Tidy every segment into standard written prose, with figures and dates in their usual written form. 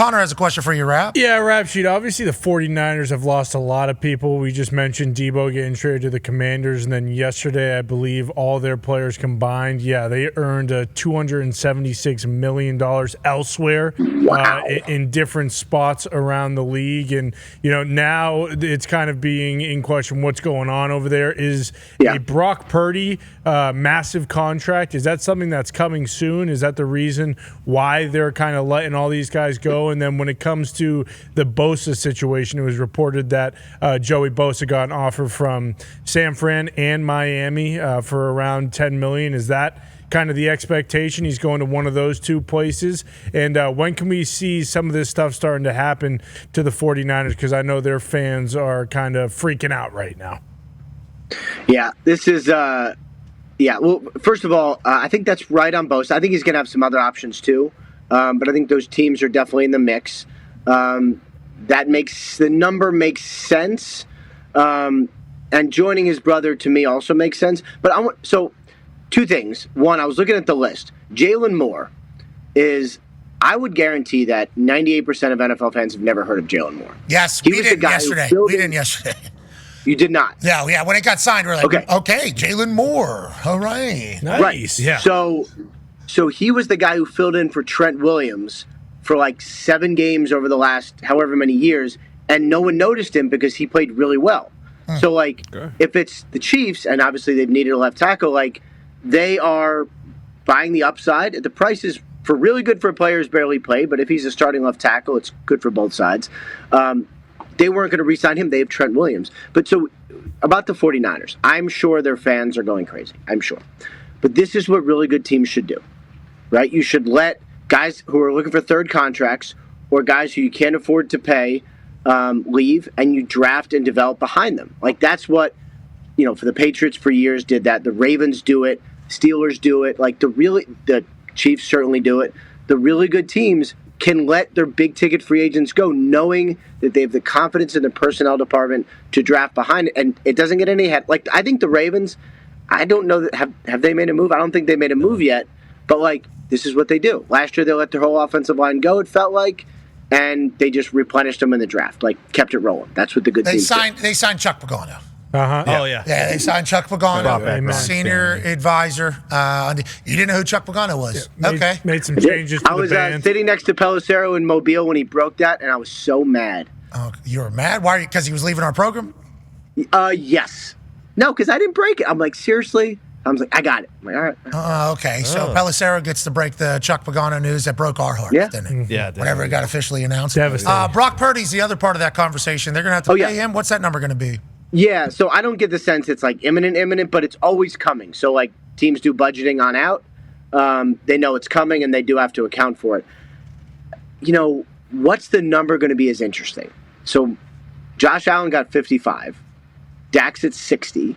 Connor has a question for you, Rap. Yeah, Rap Sheet. Obviously, the 49ers have lost a lot of people. We just mentioned Debo getting traded to the Commanders, and then yesterday, I believe, all their players combined, they earned $276 million elsewhere in different spots around the league. And, now it's kind of being in question what's going on over there. Is a Brock Purdy massive contract, is that something that's coming soon? Is that the reason why they're kind of letting all these guys go? And then when it comes to the Bosa situation, it was reported that Joey Bosa got an offer from San Fran and Miami for around $10 million. Is that kind of the expectation? He's going to one of those two places. And when can we see some of this stuff starting to happen to the 49ers? Because I know their fans are kind of freaking out right now. Yeah, this is well, first of all, I think that's right on Bosa. I think he's going to have some other options too. But I think those teams are definitely in the mix. That makes the number makes sense, and joining his brother to me also makes sense. But so two things. One, I was looking at the list. Jalen Moore is. I would guarantee that 98% of NFL fans have never heard of Jalen Moore. Yes, we didn't yesterday. We didn't yesterday. You did not. Yeah. When it got signed, we were like, okay, Jalen Moore. All right. Nice. Right. Yeah. So he was the guy who filled in for Trent Williams for like 7 games over the last however many years, and no one noticed him because he played really well. So, if it's the Chiefs, and obviously they've needed a left tackle, they are buying the upside. The price is for really good for players barely played, but if he's a starting left tackle, it's good for both sides. They weren't going to re-sign him. They have Trent Williams. But so, about the 49ers, I'm sure their fans are going crazy. I'm sure. But this is what really good teams should do. Right? You should let guys who are looking for third contracts or guys who you can't afford to pay leave, and you draft and develop behind them. That's what, for the Patriots for years did that. The Ravens do it. Steelers do it. The Chiefs certainly do it. The really good teams can let their big-ticket free agents go, knowing that they have the confidence in the personnel department to draft behind it, and it doesn't get any head. I think the Ravens, I don't know that have they made a move? I don't think they made a move yet, but this is what they do. Last year, they let their whole offensive line go, it felt like, and they just replenished them in the draft, kept it rolling. That's what the good teams do. They signed Chuck Pagano. Uh-huh. Yeah. Oh, yeah. Yeah, they signed Chuck Pagano, senior advisor. You didn't know who Chuck Pagano was? Yeah, made some changes to the band. I was sitting next to Pelissero in Mobile when he broke that, and I was so mad. Oh, you were mad? Why? Because he was leaving our program? Yes. No, because I didn't break it. I'm like, seriously? I was like, I got it. I'm like, all right. Okay. So Pelissero gets to break the Chuck Pagano news that broke our hearts, didn't it? Yeah. Whenever it got officially announced. Devastating. Brock Purdy's the other part of that conversation. They're going to have to pay him. What's that number going to be? Yeah, so I don't get the sense it's imminent, but it's always coming. So teams do budgeting on out. They know it's coming, and they do have to account for it. What's the number going to be is interesting. So Josh Allen got 55. Dak's at 60.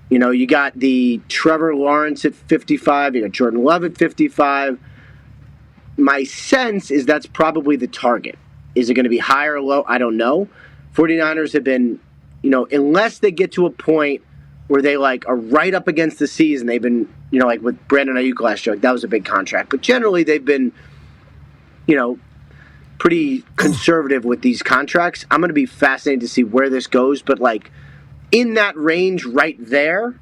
You got the Trevor Lawrence at 55. You got Jordan Love at 55. My sense is that's probably the target. Is it going to be high or low? I don't know. 49ers have been, unless they get to a point where they are right up against the season, they've been, with Brandon Ayuk last year, that was a big contract. But generally they've been, pretty conservative with these contracts. I'm going to be fascinated to see where this goes, but in that range right there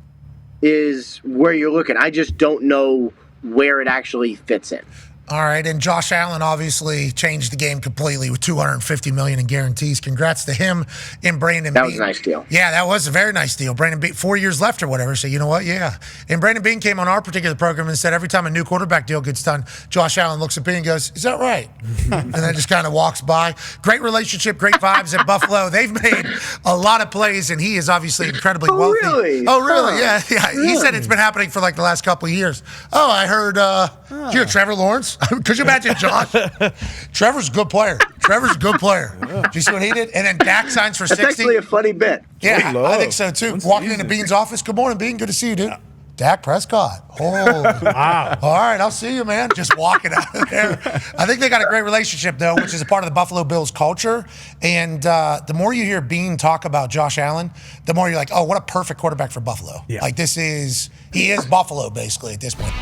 is where you're looking. I just don't know where it actually fits in. All right, and Josh Allen obviously changed the game completely with $250 million in guarantees. Congrats to him and Brandon Beane. That was a nice deal. Yeah, that was a very nice deal. Brandon Beane, 4 years left or whatever, so you know what? Yeah. And Brandon Beane came on our particular program and said every time a new quarterback deal gets done, Josh Allen looks at Beane and goes, is that right? And then just kind of walks by. Great relationship, great vibes at Buffalo. They've made a lot of plays, and he is obviously incredibly wealthy. Really? Oh, really? Yeah. He said it's been happening for the last couple of years. Oh, I heard, you hear Trevor Lawrence? Could you imagine Josh? Trevor's a good player. Did you see what he did? And then Dak signs for 60. That's actually a funny bit. Yeah, I think so too. Walking into Beane's office. Good morning, Beane. Good to see you, dude. Dak Prescott. Oh, wow. All right, I'll see you, man. Just walking out of there. I think they got a great relationship, though, which is a part of the Buffalo Bills culture. And the more you hear Beane talk about Josh Allen, the more you're like, oh, what a perfect quarterback for Buffalo. Yeah. He is Buffalo, basically, at this point.